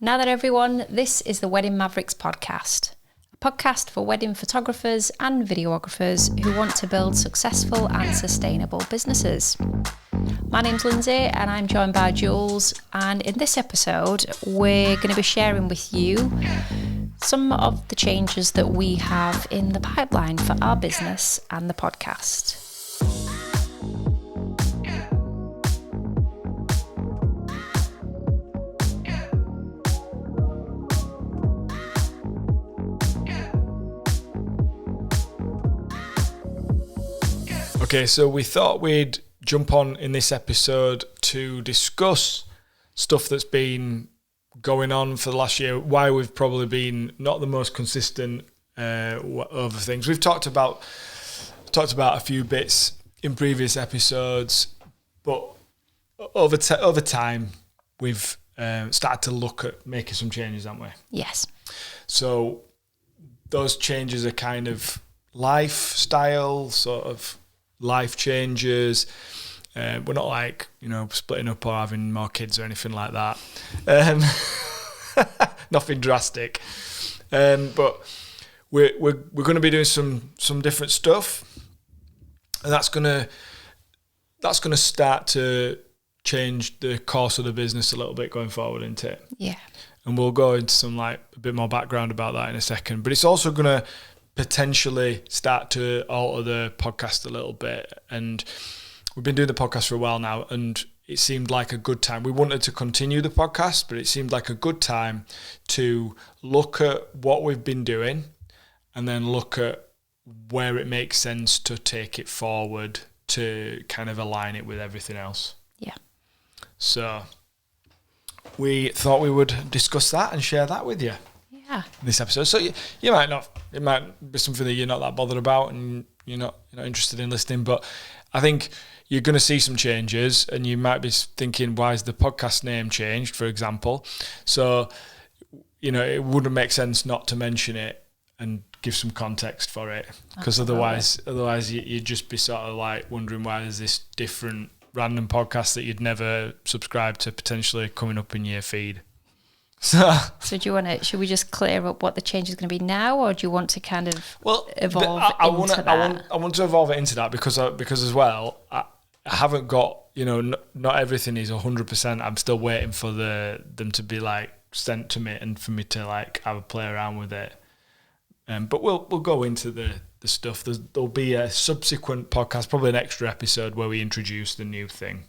Now that everyone, this is the Wedding Mavericks podcast, a podcast for wedding photographers and videographers who want to build successful and sustainable businesses. My name's Lindsay and I'm joined by Jules, and in this episode we're going to be sharing with you some of the changes that we have in the pipeline for our business and the podcast. Okay, so we thought we'd jump on in this episode to discuss stuff that's been going on for the last year, why we've probably been not the most consistent over things. We've talked about a few bits in previous episodes, but over time we've started to look at making some changes, haven't we? Yes. So those changes are kind of lifestyle, sort of life changes. We're not like, splitting up or having more kids or anything like that. Nothing drastic. But we're going to be doing some different stuff, and that's gonna start to change the course of the business a little bit going forward, isn't it? Yeah. And we'll go into some a bit more background about that in a second. But it's also gonna potentially start to alter the podcast a little bit. And we've been doing the podcast for a while now, and it seemed like a good time. We wanted to continue the podcast, but it seemed like a good time to look at what we've been doing and then look at where it makes sense to take it forward to kind of align it with everything else. Yeah. So we thought we would discuss that and share that with you. Yeah. This episode. So you might not, it might be something that you're not that bothered about and you're not interested in listening, but I think you're going to see some changes, and you might be thinking, why is the podcast name changed, for example? So, it wouldn't make sense not to mention it and give some context for it, because otherwise you'd just be sort of like wondering why there's this different random podcast that you'd never subscribe to potentially coming up in your feed. So should we just clear up what the change is going to be now, or do you want to kind of evolve into that? I want to evolve it into that because as well, I haven't got, not everything is 100%. I'm still waiting for them to be sent to me and for me to have a play around with it. But we'll go into the stuff. There'll be a subsequent podcast, probably an extra episode where we introduce the new thing,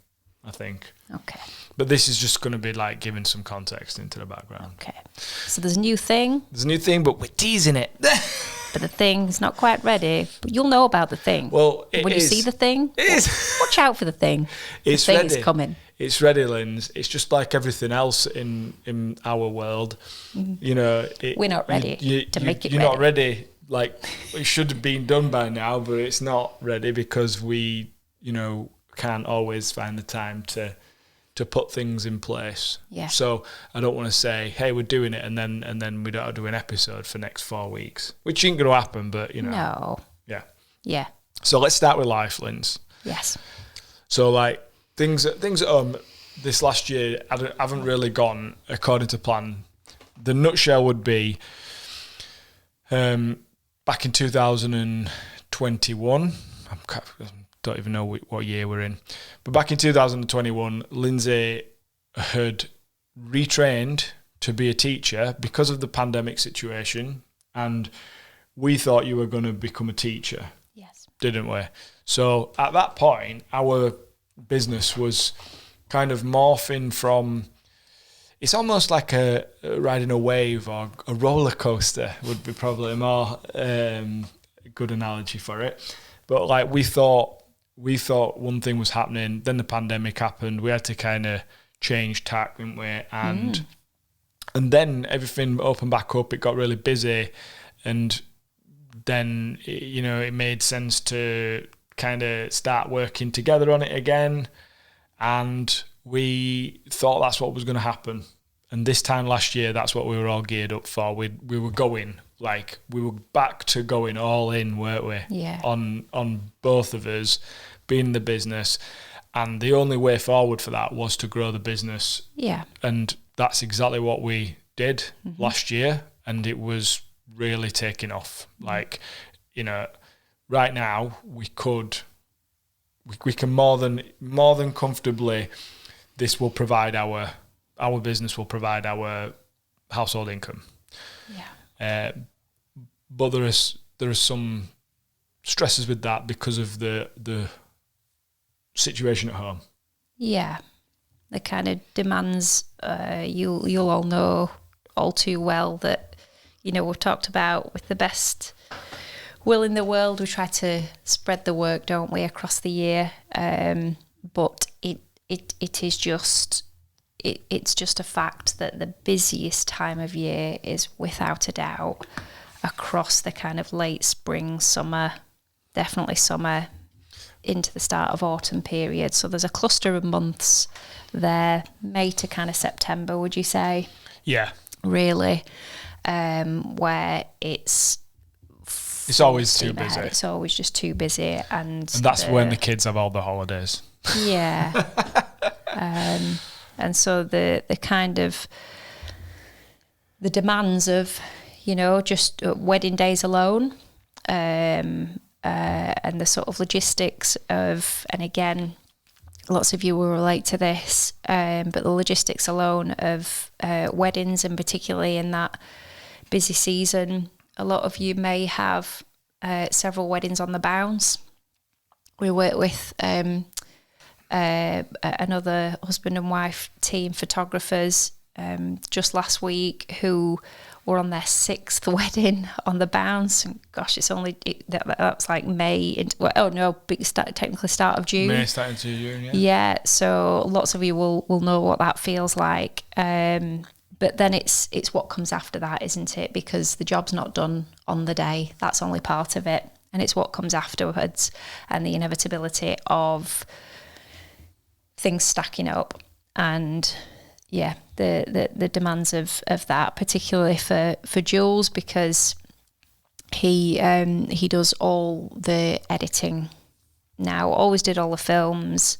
I think. Okay. But this is just going to be giving some context into the background. Okay. So there's a new thing. But we're teasing it. But the thing's not quite ready. But you'll know about the thing. Well, when you see the thing, it is. Watch out for the thing. It's the thing ready. is coming. It's ready, Linz. It's just like everything else in our world. We're not ready to make it. You're not ready. It should have been done by now, but it's not ready because we, can't always find the time to put things in place. Yeah. So I don't want to say, hey, we're doing it, and then we don't do an episode for next 4 weeks, which ain't going to happen. But No. Yeah. Yeah. So let's start with life, Linz. Yes. So things at home this last year haven't really gone according to plan. The nutshell would be back in 2021. I don't even know what year we're in, but back in 2021, Lindsay had retrained to be a teacher because of the pandemic situation, and we thought you were going to become a teacher. Yes. Didn't we? So at that point, our business was kind of morphing from, it's almost like riding a wave, or a roller coaster would be probably a more good analogy for it. But we thought one thing was happening, then the pandemic happened, we had to kind of change tack, didn't we? And then everything opened back up, it got really busy, and then it made sense to kind of start working together on it again, and we thought that's what was going to happen. And this time last year, that's what we were all geared up for. We were going, we were back to going all in, weren't we? Yeah. On both of us being in the business. And the only way forward for that was to grow the business. Yeah. And that's exactly what we did last year. And it was really taking off. Like, you know, right now we can more than comfortably, this will provide our business will provide our household income. Yeah. But there are some stresses with that because of the situation at home. Yeah. The kind of demands, you'll all know all too well that, you know, we've talked about with the best will in the world, we try to spread the work, don't we, across the year. But it is just, it's just a fact that the busiest time of year is without a doubt across the kind of late spring, summer, definitely summer into the start of autumn period. So there's a cluster of months there, May to kind of September, would you say? Yeah. Really, where it's always too busy. It's always just too busy, and that's when the kids have all the holidays. Yeah. And so the kind of the demands of, you know, just wedding days alone, and the sort of logistics of, and again, lots of you will relate to this, but the logistics alone of weddings, and particularly in that busy season, a lot of you may have several weddings on the bounce. We work with another husband and wife team photographers just last week who were on their 6th wedding on the bounce. And gosh, it's only that's like May technically start of June. May starting to June, yeah. Yeah, so lots of you will know what that feels like. But then it's what comes after that, isn't it? Because the job's not done on the day. That's only part of it. And it's what comes afterwards and the inevitability of things stacking up. And yeah, the demands of that, particularly for Jules, because he does all the editing now, always did all the films.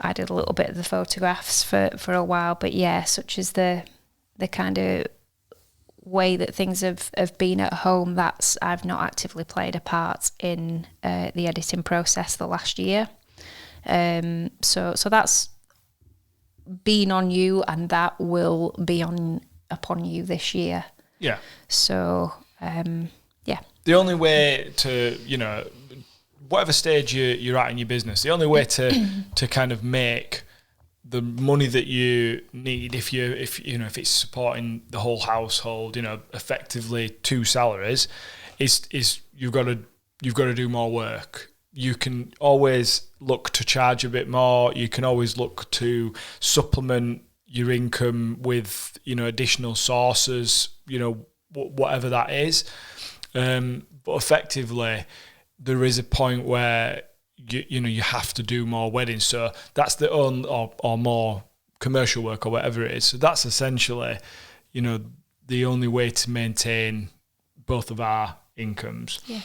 I did a little bit of the photographs for a while, but yeah, such as the kind of way that things have been at home, that's I've not actively played a part in the editing process the last year. So that's been on you, and that will be upon you this year. Yeah. So yeah. The only way to, you know, whatever stage you're at in your business, the only way to kind of make the money that you need, if it's supporting the whole household, you know, effectively 2 salaries, is you've got to do more work. You can always look to charge a bit more. You can always look to supplement your income with, you know, additional sources, you know, whatever that is. But effectively, there is a point where you have to do more weddings. So that's the or more commercial work or whatever it is. So that's essentially, you know, the only way to maintain both of our incomes. Yeah.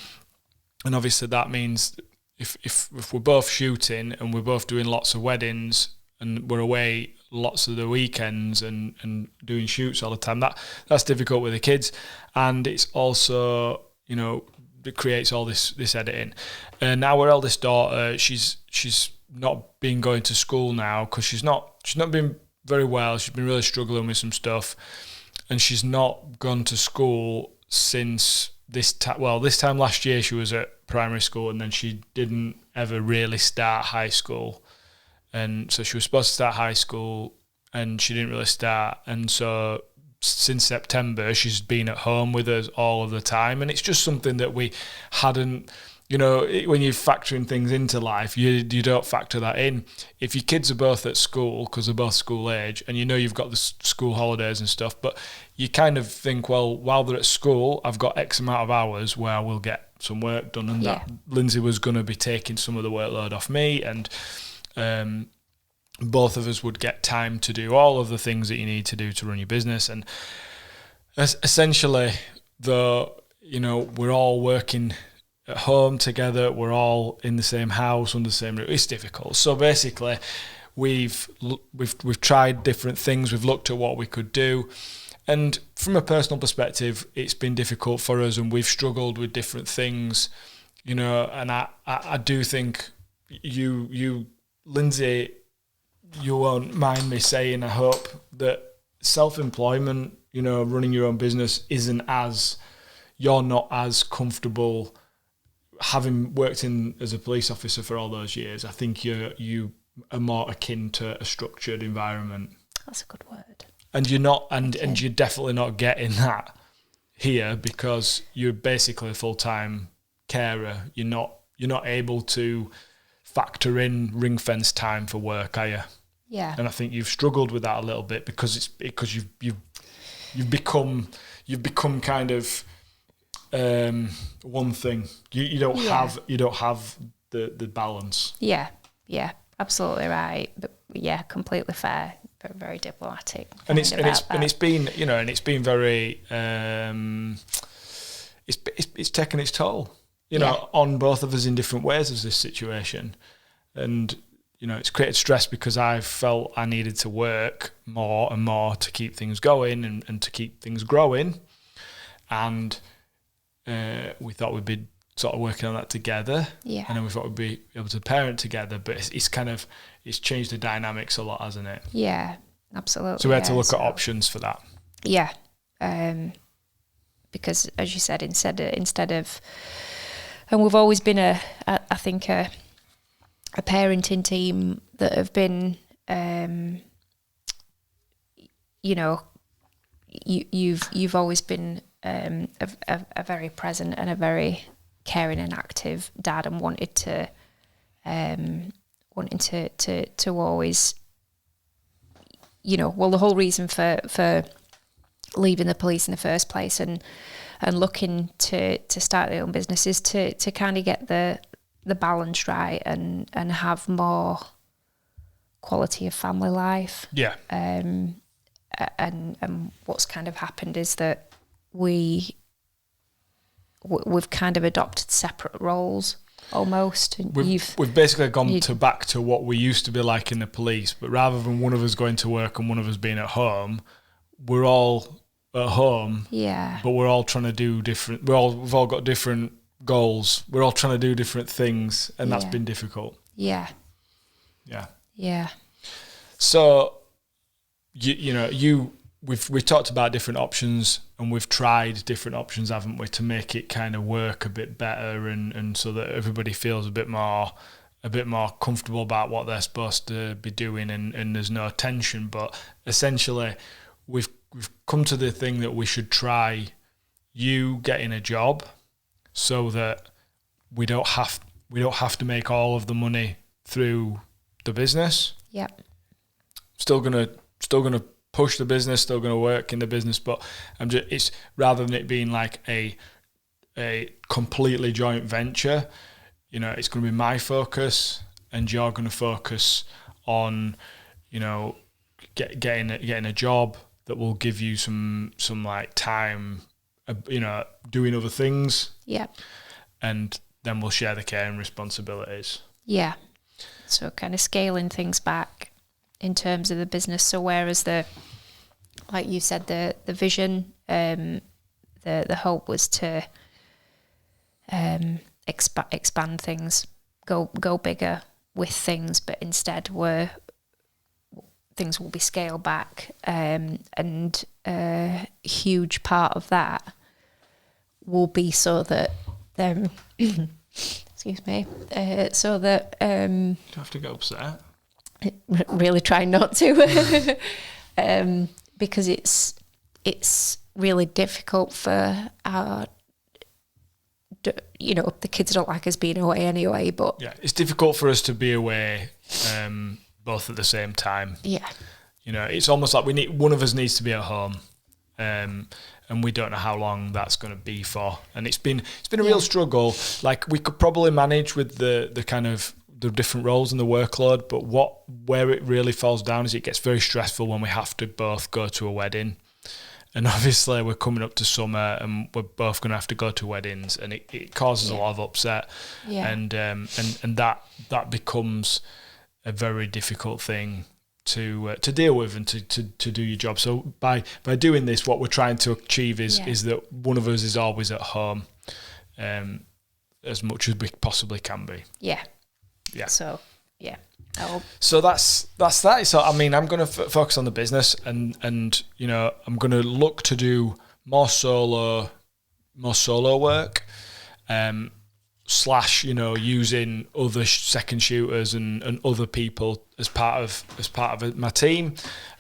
And obviously that means if we're both shooting and we're both doing lots of weddings and we're away lots of the weekends and doing shoots all the time, that's difficult with the kids. And it's also, you know, it creates all this editing. And our eldest daughter, she's not been going to school now because she's not been very well. She's been really struggling with some stuff, and she's not gone to school since this time last year. She was at primary school, and then she didn't ever really start high school. And so she was supposed to start high school, and she didn't really start. And so since September, she's been at home with us all of the time. And it's just something that we hadn't, you know, when you're factoring things into life, you don't factor that in. If your kids are both at school, because they're both school age, and you know you've got the school holidays and stuff, but you kind of think, well, while they're at school, I've got X amount of hours where I will get some work done, and that Lindsay was going to be taking some of the workload off me, and both of us would get time to do all of the things that you need to do to run your business. And essentially, though, you know, we're all working at home together. We're all in the same house, under the same roof. It's difficult. So basically, we've tried different things. We've looked at what we could do. And from a personal perspective, it's been difficult for us, and we've struggled with different things, you know. And I do think you, Lindsay, you won't mind me saying, I hope, that self-employment, you know, running your own business you're not as comfortable having worked as a police officer for all those years. I think you are more akin to a structured environment. That's a good word. And you're not, and you're definitely not getting that here, because you're basically a full-time carer. You're not able to factor in ring-fence time for work, are you? Yeah. And I think you've struggled with that a little bit because you've become kind of one thing. You don't have the balance. Yeah, absolutely right. But yeah, completely fair. But very diplomatic. And it's been, you know, and it's been very it's taken its toll, you know, on both of us in different ways as this situation. And you know, it's created stress because I felt I needed to work more and more to keep things going and to keep things growing. And we thought we'd be sort of working on that together. Yeah. And then we thought we'd be able to parent together. But it's changed the dynamics a lot, hasn't it? Yeah, absolutely. So we had to look at options for that. Yeah. Because as you said, instead of, and we've always been a parenting team that have been, you know, you've always been a very present and a very caring and active dad, and wanting to always, you know, well, the whole reason for leaving the police in the first place and looking to start their own business is to kind of get the balance right and have more quality of family life. Yeah. And what's kind of happened is that we've kind of adopted separate roles almost. And we've basically gone back to what we used to be like in the police, but rather than one of us going to work and one of us being at home, we're all at home. Yeah. But we're all trying to do different. We've all got different goals. We're all trying to do different things, and that's been difficult. Yeah. Yeah. Yeah. So we've talked about different options, and we've tried different options, haven't we, to make it kind of work a bit better and so that everybody feels a bit more comfortable about what they're supposed to be doing and there's no tension. But essentially we've come to the thing that we should try you getting a job so that we don't have to make all of the money through the business. Yep. Still gonna push the business, still gonna work in the business, but it's rather than it being like a completely joint venture, you know, it's gonna be my focus and you're gonna focus on, you know, getting a job that will give you some like time, you know, doing other things. Yeah. And then we'll share the care and responsibilities. Yeah. So kind of scaling things back in terms of the business. So whereas like you said, the vision, the hope was to expand things, go bigger with things, but instead things will be scaled back, and a huge part of that will be so that excuse me, so that you don't have to get upset. Really try not to, because it's really difficult for our, you know, the kids don't like us being away anyway. But yeah, it's difficult for us to be away both at the same time. Yeah, you know, it's almost like one of us needs to be at home, and we don't know how long that's going to be for. And it's been a real struggle. Like, we could probably manage with the kind of the different roles and the workload, but where it really falls down is it gets very stressful when we have to both go to a wedding. And obviously we're coming up to summer and we're both going to have to go to weddings, and it causes a lot of upset. Yeah. And that becomes a very difficult thing to deal with and to do your job. So by doing this, what we're trying to achieve is that one of us is always at home, as much as we possibly can be. Yeah. Yeah. So, yeah. So that's that. So I mean, I'm going to focus on the business, and I'm going to look to do more solo work, / using other second shooters and other people as part of my team.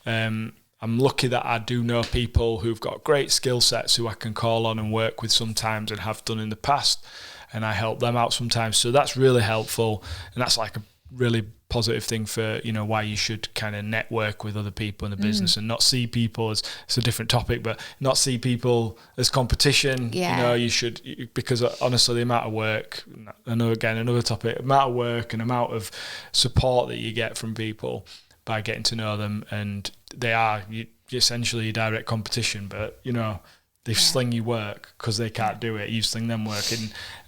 I'm lucky that I do know people who've got great skill sets who I can call on and work with sometimes, and have done in the past, and I help them out sometimes. So that's really helpful, and that's like a really positive thing for why you should kind of network with other people in the business and not see people as, it's a different topic, but not see people as competition. You should, because honestly the amount of work, I know, again, another topic, amount of work and amount of support that you get from people by getting to know them, and they are essentially your direct competition, but they sling you work because they can't do it, you sling them work,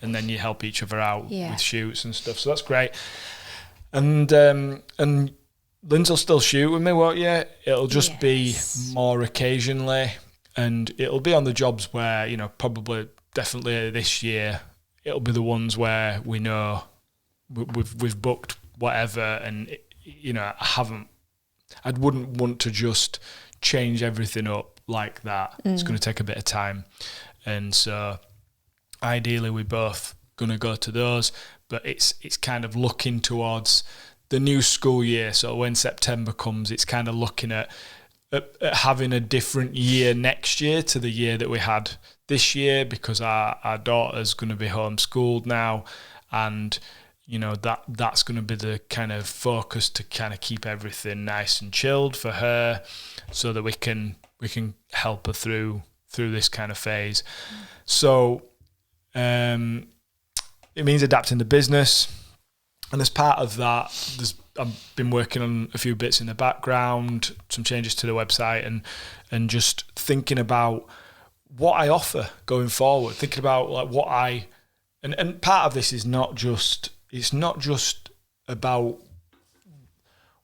and then you help each other out with shoots and stuff, so that's great. And Lindsay will still shoot with me, won't you? It'll just be more occasionally, and it'll be on the jobs where, probably definitely this year, it'll be the ones where we know we've booked whatever, and I wouldn't want to just change everything up like that. It's going to take a bit of time, and so ideally we're both going to go to those. But it's kind of looking towards the new school year. So when September comes, it's kind of looking at having a different year next year to the year that we had this year, because our daughter's going to be homeschooled now, and that's going to be the kind of focus to kind of keep everything nice and chilled for her, so that we can help her through this kind of phase. So it means adapting the business, and as part of that, I've been working on a few bits in the background, some changes to the website, and just thinking about what I offer going forward. Thinking about like what and part of this is not just about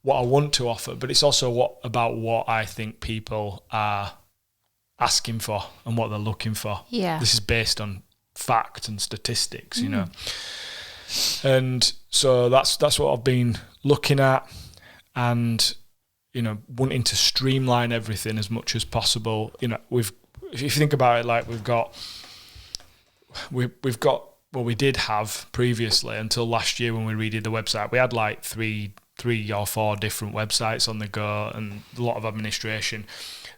what I want to offer, but it's also about what I think people are asking for and what they're looking for. Yeah, this is based on fact and statistics, and so that's what I've been looking at, and wanting to streamline everything as much as possible. If you think about it, like we've got well, we did have previously, until last year when we redid the website, we had like three or four different websites on the go and a lot of administration.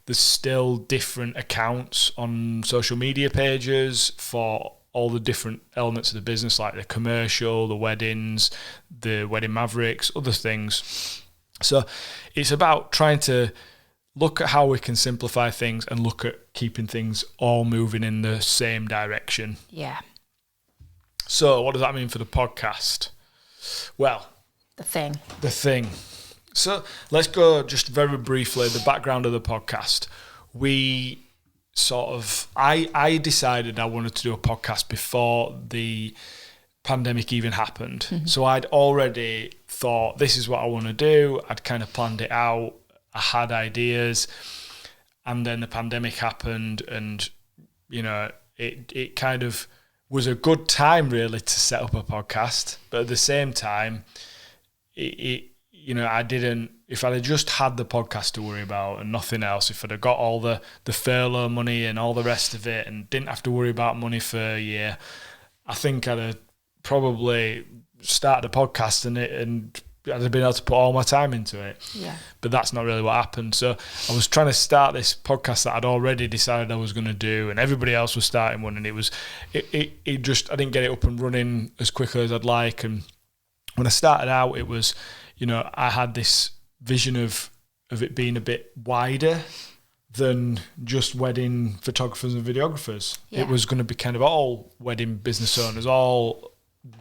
There's still different accounts on social media pages for all the different elements of the business, like the commercial, the weddings, the Wedding Mavericks, other things. So it's about trying to look at how we can simplify things and look at keeping things all moving in the same direction. Yeah. So what does that mean for the podcast? Well, The thing. So let's go just very briefly, the background of the podcast. We I decided I wanted to do a podcast before the pandemic even happened. Mm-hmm. So I'd already thought, this is what I want to do. I'd kind of planned it out. I had ideas. And then the pandemic happened, and, it kind of was a good time really to set up a podcast. But at the same time, I didn't, if I'd have just had the podcast to worry about and nothing else, if I'd have got all the furlough money and all the rest of it and didn't have to worry about money for a year, I think I'd have probably started a podcast and I'd have been able to put all my time into it. Yeah. But that's not really what happened. So I was trying to start this podcast that I'd already decided I was going to do, and everybody else was starting one, and it just, I didn't get it up and running as quickly as I'd like. And when I started out, it was, I had this vision of it being a bit wider than just wedding photographers and videographers. Yeah. It was going to be kind of all wedding business owners, all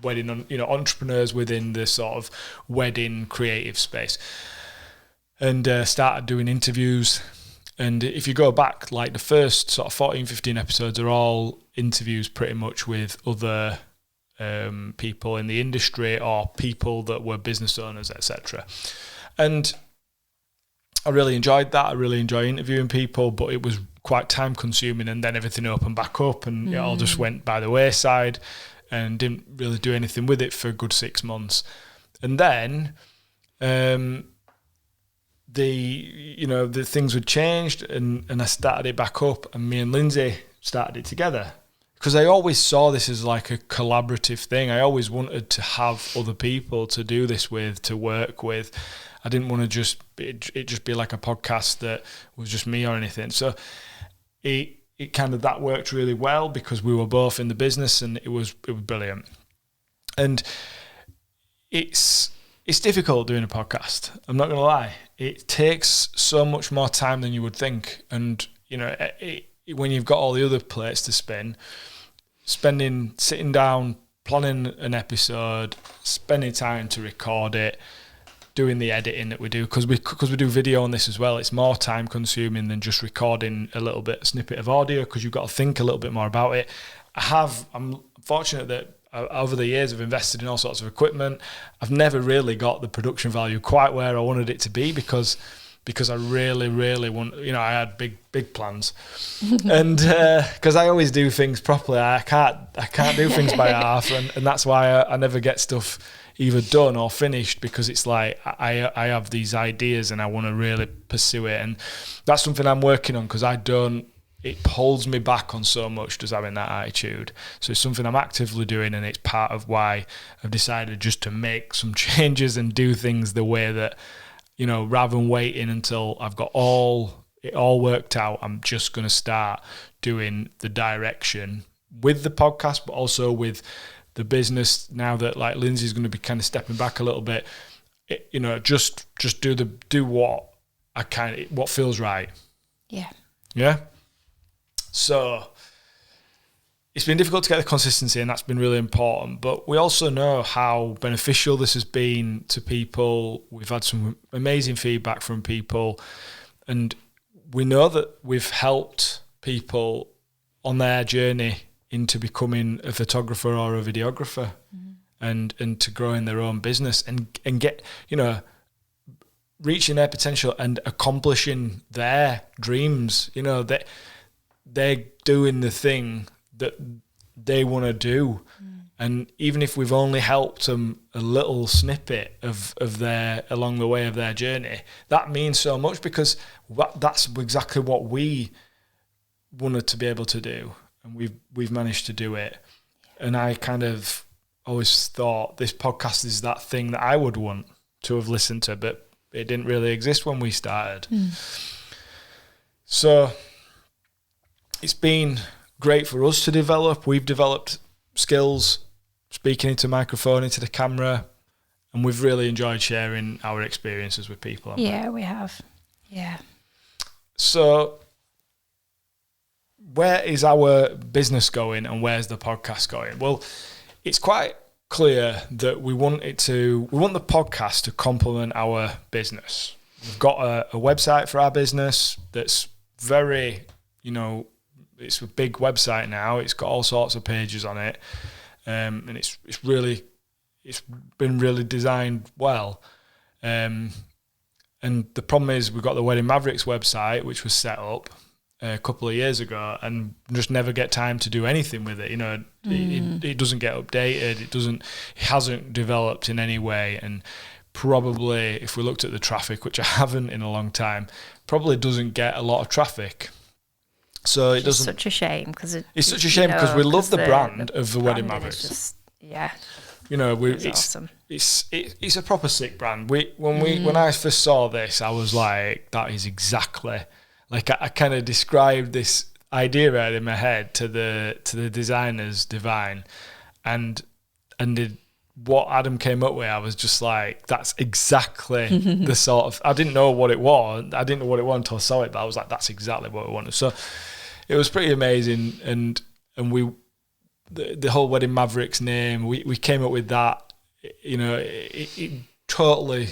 wedding, entrepreneurs within the sort of wedding creative space. And started doing interviews, And if you go back, like the first sort of 14, 15 episodes are all interviews pretty much with other people in the industry or people that were business owners, etc. And I really enjoyed that. I really enjoy interviewing people, but it was quite time consuming, and then everything opened back up and it all just went by the wayside and didn't really do anything with it for a good 6 months. And then the things had changed and I started it back up, and me and Lindsay started it together. Because I always saw this as like a collaborative thing. I always wanted to have other people to do this with, to work with. I didn't want to just be like a podcast that was just me or anything. So it kind of, that worked really well because we were both in the business, and it was brilliant. And it's difficult doing a podcast. I'm not going to lie. It takes so much more time than you would think. And, when you've got all the other plates to spin, sitting down, planning an episode, spending time to record it, doing the editing that we do, because we do video on this as well, it's more time consuming than just recording a snippet of audio, because you've got to think a little bit more about it. I'm fortunate that over the years I've invested in all sorts of equipment. I've never really got the production value quite where I wanted it to be, because I really, really want, I had big plans. And because I always do things properly, I can't do things by half, and that's why I never get stuff either done or finished, because it's like I have these ideas and I want to really pursue it. And that's something I'm working on, because it pulls me back on so much, just having that attitude. So it's something I'm actively doing, and it's part of why I've decided just to make some changes and do things the way that, rather than waiting until I've got it all worked out, I'm just going to start doing the direction with the podcast, but also with the business now that like Lindsay's going to be kind of stepping back a little bit. Just do what what feels right. Yeah. Yeah. So it's been difficult to get the consistency, and that's been really important. But we also know how beneficial this has been to people. We've had some amazing feedback from people, and we know that we've helped people on their journey into becoming a photographer or a videographer, and to grow in their own business and get, reaching their potential and accomplishing their dreams. They're doing the thing that they want to do. And even if we've only helped them a little snippet of their, along the way of their journey, that means so much, because that's exactly what we wanted to be able to do. And we've managed to do it. And I kind of always thought this podcast is that thing that I would want to have listened to, but it didn't really exist when we started. So it's been great for us to develop. We've developed skills, speaking into microphone, into the camera, and we've really enjoyed sharing our experiences with people. Yeah, we have. Yeah. So where is our business going, and where's the podcast going? Well, it's quite clear that we want the podcast to complement our business. We've got a website for our business that's very, it's a big website now. It's got all sorts of pages on it, and it's been really designed well. And the problem is, we've got the Wedding Mavericks website, which was set up a couple of years ago, and just never get time to do anything with it. It doesn't get updated. It hasn't developed in any way, and probably, if we looked at the traffic, which I haven't in a long time, probably doesn't get a lot of traffic. So it doesn't. It's such a shame, because it's such a shame, because we love the brand of the Wedding Mavericks. It's awesome. It's a proper sick brand. When I first saw this, I was like, that is exactly, like, I kind of described this idea out in my head to the designers, Divine, and what Adam came up with, I was just like, that's exactly the sort of, I didn't know what it was. I didn't know what it was until I saw it, but I was like, that's exactly what we wanted. So it was pretty amazing. And the whole Wedding Mavericks name, we came up with that, it totally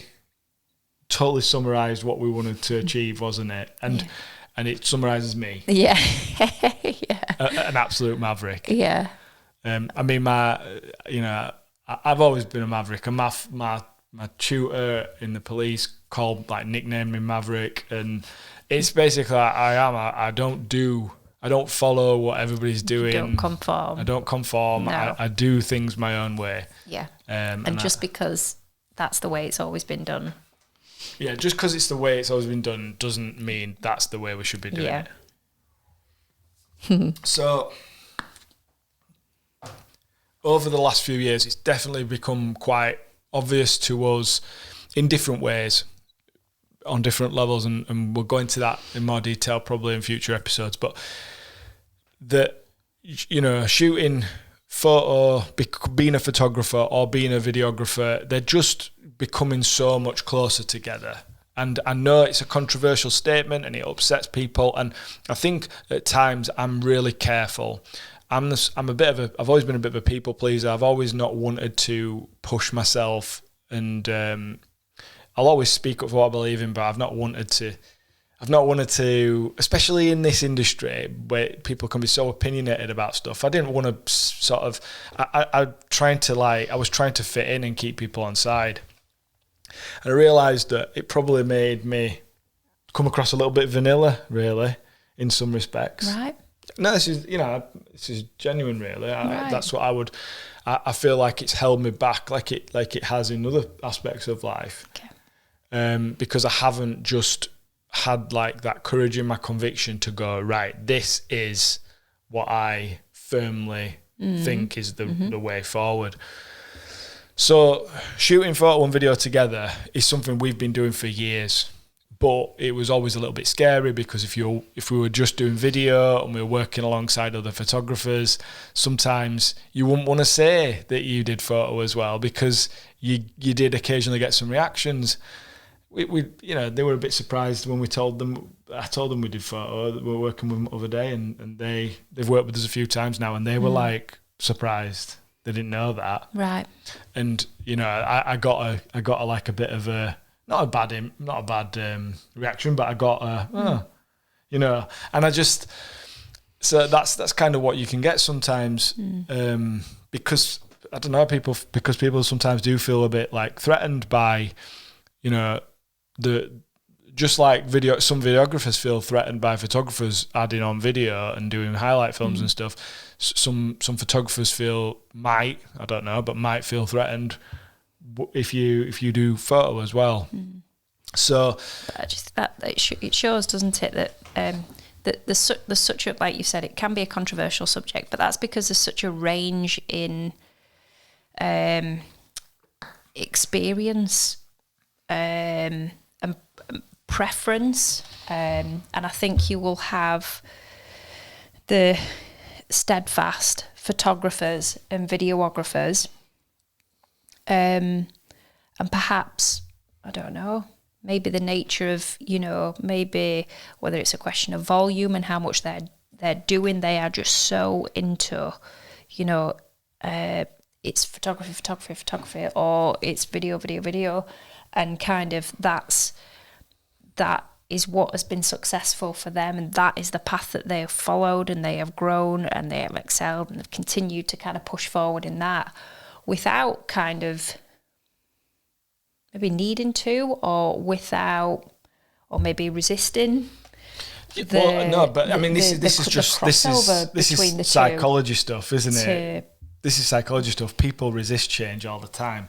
summarised what we wanted to achieve, wasn't it? And and it summarises me. Yeah. Yeah. An absolute maverick. Yeah. I mean, I've always been a maverick, and my tutor in the police nicknamed me Maverick, and it's basically I don't follow what everybody's doing. You don't conform. I don't conform. No. I do things my own way. Yeah. And just because that's the way it's always been done. Yeah, just because it's the way it's always been done doesn't mean that's the way we should be doing it. So, over the last few years, it's definitely become quite obvious to us in different ways, on different levels, and we'll go into that in more detail probably in future episodes, but that, shooting photo, being a photographer or being a videographer, they're just becoming so much closer together. And I know it's a controversial statement and it upsets people, and I think at times I'm really careful. I've always been a bit of a people pleaser. I've always not wanted to push myself, and I'll always speak up for what I believe in, but I've not wanted to, especially in this industry where people can be so opinionated about stuff. I didn't want to I was trying to fit in and keep people on side. And I realised that it probably made me come across a little bit vanilla, really, in some respects. Right. No, this is genuine, really. Right. That's what I feel like it's held me back, like it has in other aspects of life. Okay. Because I haven't just had like that courage in my conviction to go, right, this is what I firmly think is the way forward. So shooting photo and video together is something we've been doing for years, but it was always a little bit scary because if we were just doing video and we were working alongside other photographers, sometimes you wouldn't want to say that you did photo as well, because you did occasionally get some reactions. They were a bit surprised when I told them we did photo, that we were working with them the other day, and they've worked with us a few times now, and they were like surprised. They didn't know that. Right. And I got a like a bit of a not a bad reaction, but I got and I just, so that's kind of what you can get sometimes, because I don't know, people sometimes do feel a bit like threatened by, just like some videographers feel threatened by photographers adding on video and doing highlight films and stuff. Some photographers might feel threatened if you do photo as well. So, but just that it shows, doesn't it, that there's such a, like you said, it can be a controversial subject, but that's because there's such a range in experience and preference, and I think you will have the steadfast photographers and videographers, and perhaps, I don't know, maybe the nature of, maybe whether it's a question of volume and how much they're doing, they are just so into, it's photography, or it's video, and kind of that is what has been successful for them, and that is the path that they have followed, and they have grown and they have excelled and have continued to kind of push forward in that without kind of maybe needing to, or maybe resisting. This is psychology stuff, isn't it? This is psychology stuff. People resist change all the time.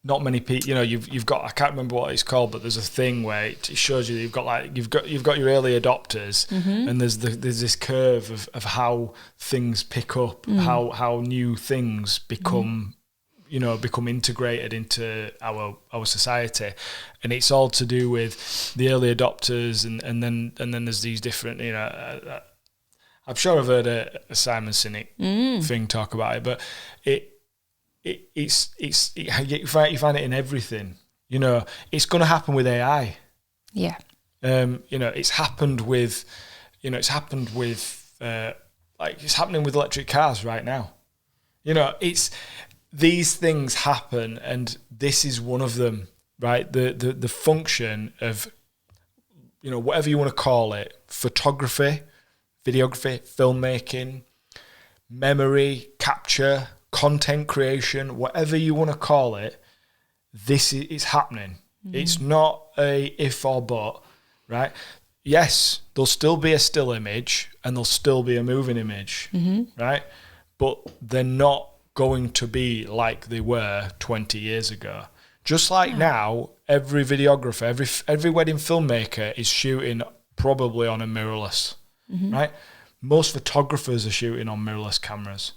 Not many people, you've got, I can't remember what it's called, but there's a thing where it shows you that you've got your early adopters, and there's this curve of how things pick up, how new things become integrated into our society, and it's all to do with the early adopters, and then there's these different, I'm sure I've heard a Simon Sinek thing talk about it, but you find it in everything. It's going to happen with AI. Yeah. It's happened with it's happening with electric cars right now. It's these things happen, and this is one of them, right? The function of whatever you want to call it, photography, videography, filmmaking, memory capture, content creation, whatever you want to call it, this is happening. It's not a if or but, right? Yes, there'll still be a still image and there'll still be a moving image, right? But they're not going to be like they were 20 years ago. Just like now, every videographer, every wedding filmmaker is shooting probably on a mirrorless, right? Most photographers are shooting on mirrorless cameras,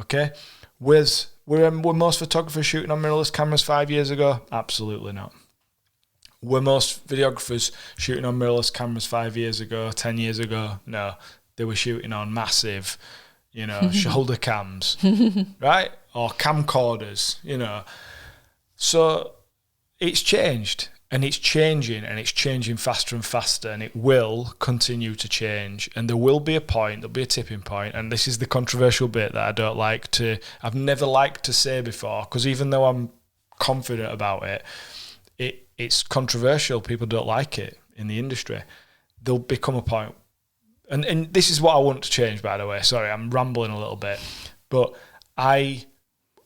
okay? Were most photographers shooting on mirrorless cameras 5 years ago? Absolutely not. Were most videographers shooting on mirrorless cameras 5 years ago, 10 years ago? No. They were shooting on massive, shoulder cams, right? Or camcorders, So it's changed, and it's changing faster and faster, and it will continue to change. And there will be a point, there'll be a tipping point, and this is the controversial bit that I've never liked to say before, because even though I'm confident about it, it's controversial. People don't like it in the industry. There'll become a point, and this is what I want to change, by the way. Sorry, I'm rambling a little bit, but I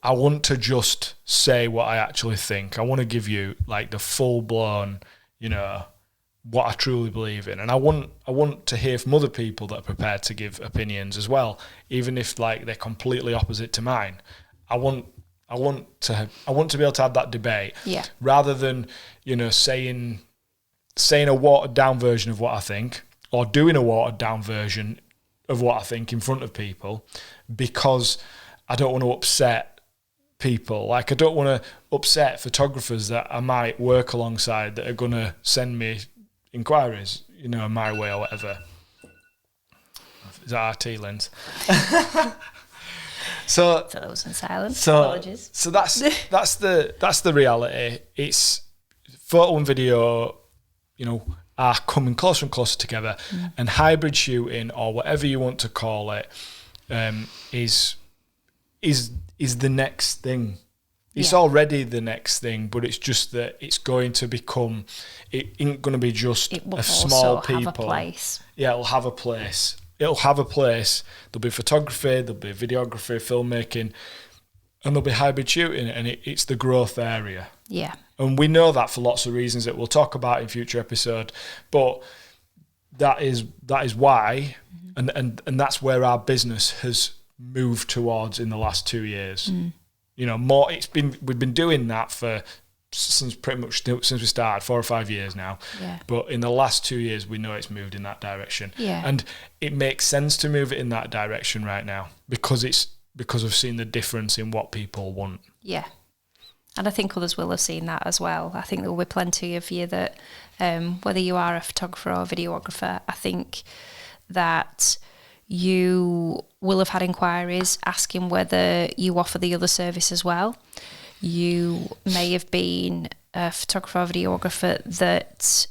want to just say what I actually think. I want to give you like the full blown, what I truly believe in, and I want to hear from other people that are prepared to give opinions as well, even if like they're completely opposite to mine. I want to be able to have that debate, rather than saying a watered down version of what I think, or doing a watered down version of what I think in front of people, because I don't want to upset people. Like, I don't want to upset photographers that I might work alongside that are going to send me inquiries, my way or whatever. Is that RT lens? So that was in silence. Apologies. So that's the reality. It's photo and video, are coming closer and closer together, and hybrid shooting, or whatever you want to call it, is the next thing. It's already the next thing, but it's just that it's going to become. It ain't going to be just a small people. Have a place. Yeah, it'll have a place. It'll have a place. There'll be photography, there'll be videography, filmmaking, and there'll be hybrid shooting, and it's the growth area. Yeah. And we know that for lots of reasons that we'll talk about in future episode, but that is why, and that's where our business has moved towards in the last 2 years. We've been doing that since we started 4 or 5 years now. Yeah. But in the last 2 years, we know it's moved in that direction. Yeah. And it makes sense to move it in that direction right now because we've seen the difference in what people want. Yeah. And I think others will have seen that as well. I think there will be plenty of you that, whether you are a photographer or a videographer, I think that you will have had inquiries asking whether you offer the other service as well. You may have been a photographer or videographer that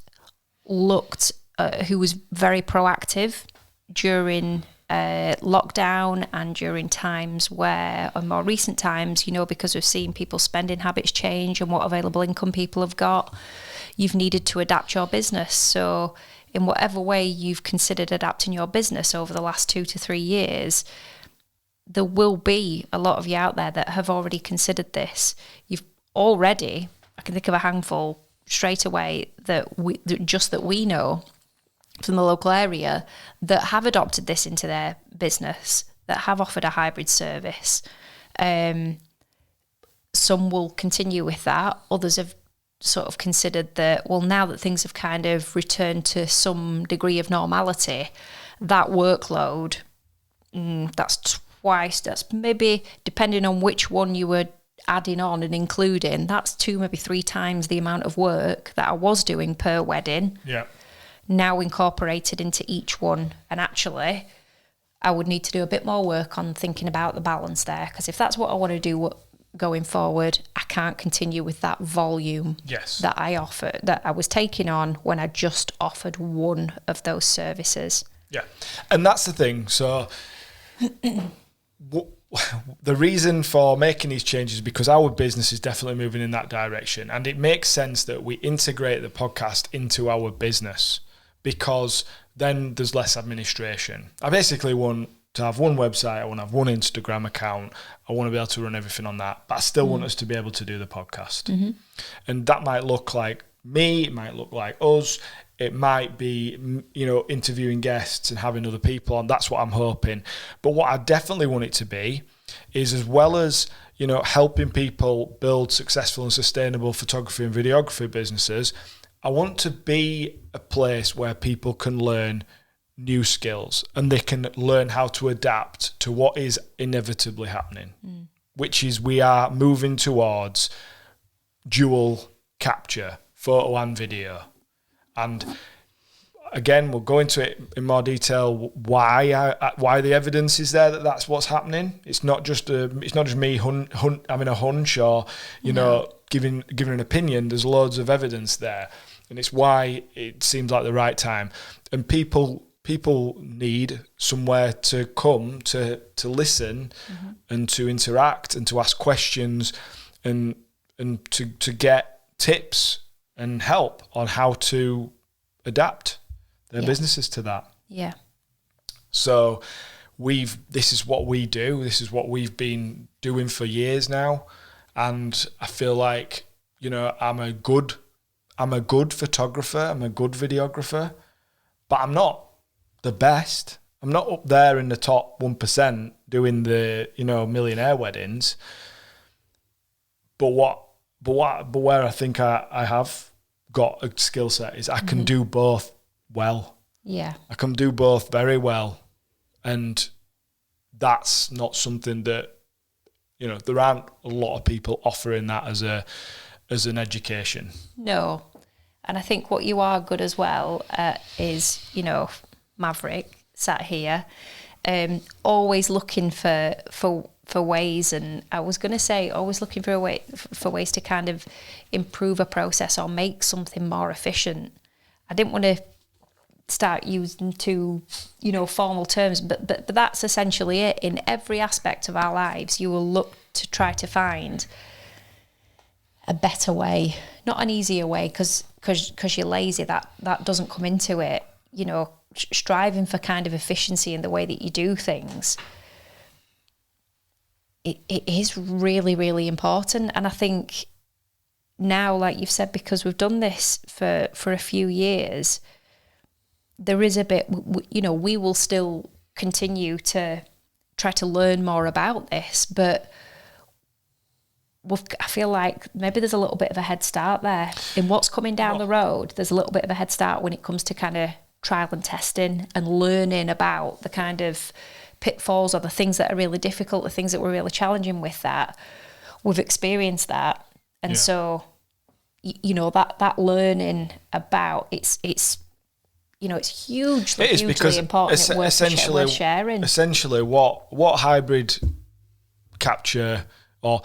who was very proactive during lockdown and during times where, in more recent times, because we've seen people's spending habits change and what available income people have got, you've needed to adapt your business. So in whatever way you've considered adapting your business over the last 2 to 3 years, there will be a lot of you out there that have already considered this. I can think of a handful straight away that we know from the local area that have adopted this into their business, that have offered a hybrid service. Some will continue with that. Others have sort of considered that, well, now that things have kind of returned to some degree of normality, that workload, that's maybe, depending on which one you were adding on and including, that's 2, maybe 3 times the amount of work that I was doing per wedding. Yeah. Now incorporated into each one. And actually, I would need to do a bit more work on thinking about the balance there, because if that's what I want to do going forward, I can't continue with that volume that I was taking on when I just offered one of those services. Yeah. And that's the thing. So the reason for making these changes is because our business is definitely moving in that direction, and it makes sense that we integrate the podcast into our business. because then there's less administration. I basically want to have one website, I want to have one Instagram account, I want to be able to run everything on that, but I still want us to be able to do the podcast. And that might look like me, it might look like us, it might be, interviewing guests and having other people on. That's what I'm hoping. But what I definitely want it to be is, as well as, helping people build successful and sustainable photography and videography businesses, I want to be a place where people can learn new skills and they can learn how to adapt to what is inevitably happening, which is we are moving towards dual capture, photo and video. And again, we'll go into it in more detail why the evidence is there that that's what's happening. It's not just me having a hunch or giving an opinion. There's loads of evidence there, and it's why it seems like the right time. And people need somewhere to come to listen and to interact and to ask questions and to get tips and help on how to adapt their businesses to that. Yeah. So this is what we do. This is what we've been doing for years now. And I feel like, I'm a good photographer. I'm a good videographer, but I'm not the best. I'm not up there in the top 1% doing the, millionaire weddings. But where I think I have got a skill set is I can do both well. Yeah. I can do both very well. And that's not something that, there aren't a lot of people offering that as an education. No. And I think what you are good as well is, Maverick sat here, always looking for ways, and I was going to say always looking for ways to kind of improve a process or make something more efficient. I didn't want to start using too formal terms, but that's essentially it. In every aspect of our lives, you will look to try to find a better way, not an easier way, because you're lazy. That doesn't come into it. Striving for kind of efficiency in the way that you do things. It is really, really important. And I think now, like you've said, because we've done this for a few years, there is a bit, we will still continue to try to learn more about this, but I feel like maybe there's a little bit of a head start there in what's coming down the road. There's a little bit of a head start when it comes to kind of trial and testing and learning about the kind of pitfalls or the things that are really difficult, the things that were really challenging with that. We've experienced that. And so, that learning about it's hugely important. Essentially, sharing. Essentially, what hybrid capture or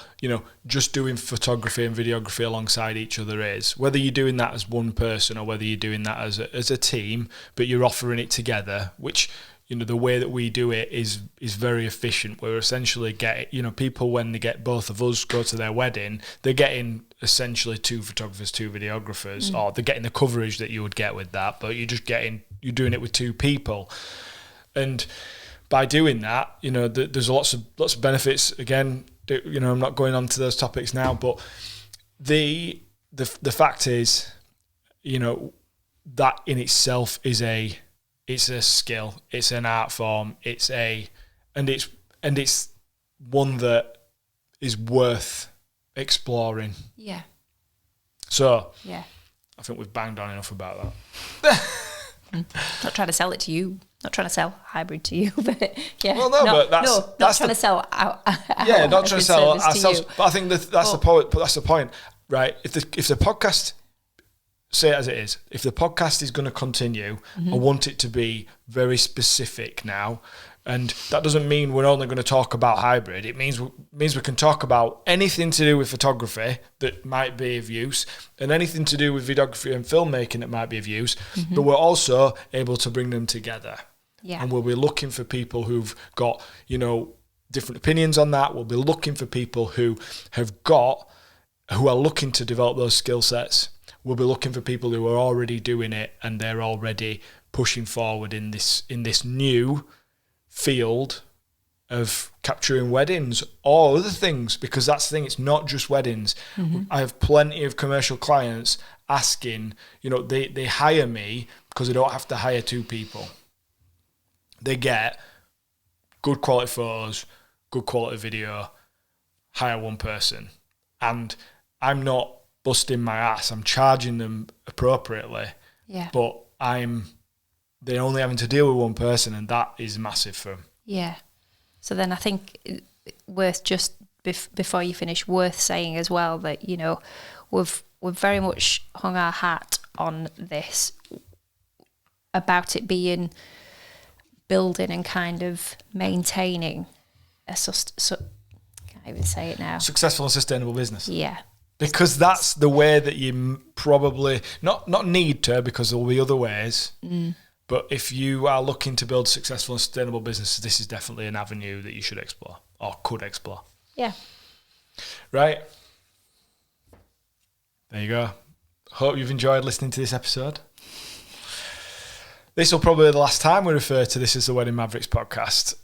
just doing photography and videography alongside each other is, whether you're doing that as one person or whether you're doing that as a team, but you're offering it together, which the way that we do it is very efficient. We're essentially getting, people, when they get both of us go to their wedding, they're getting essentially 2 photographers, 2 videographers, or they're getting the coverage that you would get with that, but you're doing it with 2 people. And by doing that, there's lots of benefits. Again, I'm not going on to those topics now, but the fact is, that in itself is it's a skill, it's an art form, it's one that is worth exploring. Yeah. So yeah, I think we've banged on enough about that. Not trying to sell it to you. Not trying to sell hybrid to you, but yeah. Well, no, but not trying to sell our not trying to sell ourselves. But I think that's the point. But that's the point, right? If the podcast, say it as it is, if the podcast is going to continue, I want it to be very specific now. And that doesn't mean we're only going to talk about hybrid. It means we can talk about anything to do with photography that might be of use, and anything to do with videography and filmmaking that might be of use. But we're also able to bring them together. Yeah. And we'll be looking for people who've got, different opinions on that. We'll be looking for people who are looking to develop those skill sets. we'll be looking for people who are already doing it and they're already pushing forward in this new field of capturing weddings or other things, because that's the thing, it's not just weddings. I have plenty of commercial clients asking, they hire me because they don't have to hire 2 people. They get good quality photos, good quality video, hire 1 person. And I'm not busting my ass, I'm charging them appropriately. Yeah. But they're only having to deal with 1 person, and that is massive for them. Yeah. So then I think worth just before you finish, worth saying as well that, we've very much hung our hat on this about it being building and kind of maintaining a can't even say it now. Successful and sustainable business. Yeah. Because that's the way that you probably not need to, because there'll be other ways. But if you are looking to build successful and sustainable businesses, this is definitely an avenue that you should explore or could explore. Yeah. Right. There you go. Hope you've enjoyed listening to this episode. This will probably be the last time we refer to this as the Wedding Mavericks podcast.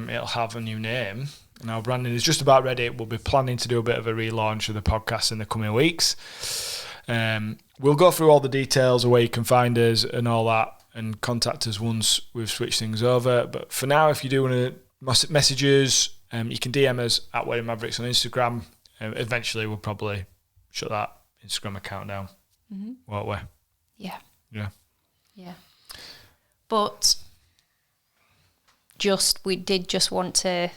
It'll have a new name. And our branding is just about ready. We'll be planning to do a bit of a relaunch of the podcast in the coming weeks. We'll go through all the details of where you can find us and all that, and contact us once we've switched things over. But for now, if you do want to messages, you can DM us at Wedding Mavericks on Instagram. Eventually, we'll probably shut that Instagram account down. Won't we? Yeah. Yeah. Yeah. But we did just want to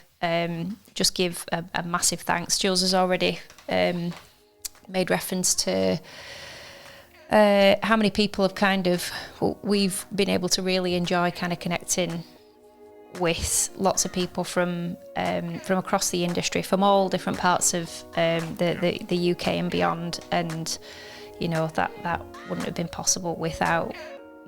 just give a massive thanks. Jules has already made reference to how many people have we've been able to really enjoy kind of connecting with lots of people from across the industry, from all different parts of the UK and beyond, and that wouldn't have been possible without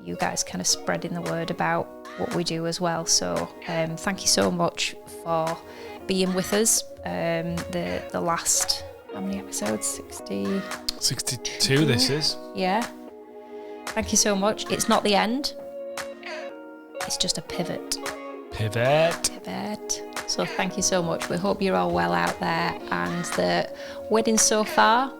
you guys kind of spreading the word about what we do as well. So thank you so much for being with us. The last, how many episodes? 62 this is. Yeah. Thank you so much. It's not the end. It's just a pivot. Pivot. So thank you so much. We hope you're all well out there, and the weddings so far,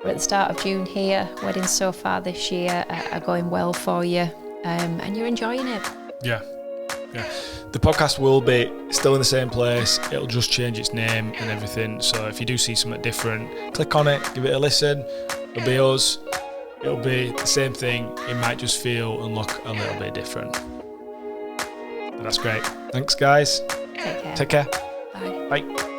we're at the start of June here. Weddings so far this year are going well for you, and you're enjoying it. Yeah. The podcast will be still in the same place. It'll just change its name and everything. So if you do see something different, click on it, give it a listen. It'll be us. It'll be the same thing. It might just feel and look a little bit different. But that's great. Thanks, guys. Take care. Take care. Bye. Bye.